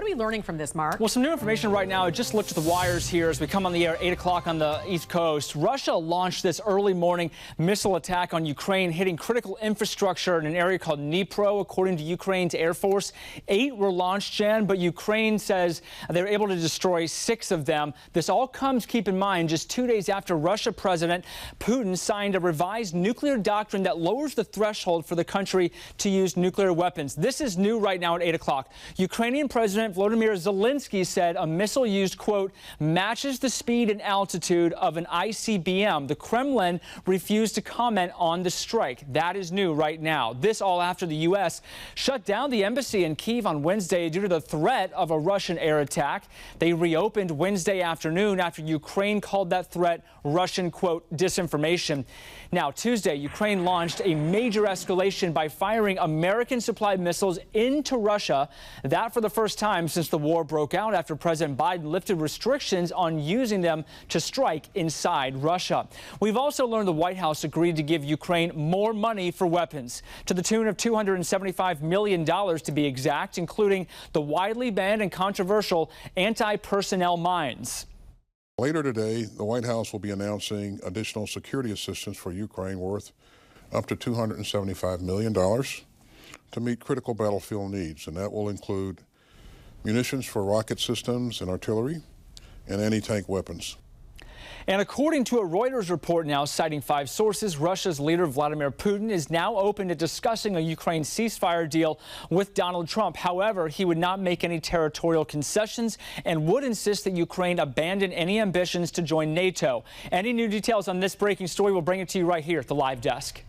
What are we learning from this, Mark? Well, some new information right now. I just looked at the wires here as we come on the air, 8 o'clock on the East Coast. Russia launched this early morning missile attack on Ukraine, hitting critical infrastructure in an area called Dnipro, according to Ukraine's Air Force. 8 were launched, Jen, but Ukraine says they were able to destroy 6 of them. This all comes, keep in mind, just 2 days after Russia President Putin signed a revised nuclear doctrine that lowers the threshold for the country to use nuclear weapons. This is new right now at 8 o'clock. Ukrainian President Volodymyr Zelensky said a missile used, quote, matches the speed and altitude of an ICBM. The Kremlin refused to comment on the strike. That is new right now. This all after the U.S. shut down the embassy in Kyiv on Wednesday due to the threat of a Russian air attack. They reopened Wednesday afternoon after Ukraine called that threat Russian, quote, disinformation. Now, Tuesday, Ukraine launched a major escalation by firing American-supplied missiles into Russia. That for the first time since the war broke out after President Biden lifted restrictions on using them to strike inside Russia. We've also learned the White House agreed to give Ukraine more money for weapons, to the tune of $275 million to be exact, including the widely banned and controversial anti-personnel mines. Later today, the White House will be announcing additional security assistance for Ukraine worth up to $275 million to meet critical battlefield needs, and that will include munitions for rocket systems and artillery and anti-tank weapons. And according to a Reuters report now citing 5 sources, Russia's leader Vladimir Putin is now open to discussing a Ukraine ceasefire deal with Donald Trump. However, he would not make any territorial concessions and would insist that Ukraine abandon any ambitions to join NATO. Any new details on this breaking story, we'll bring it to you right here at the live desk.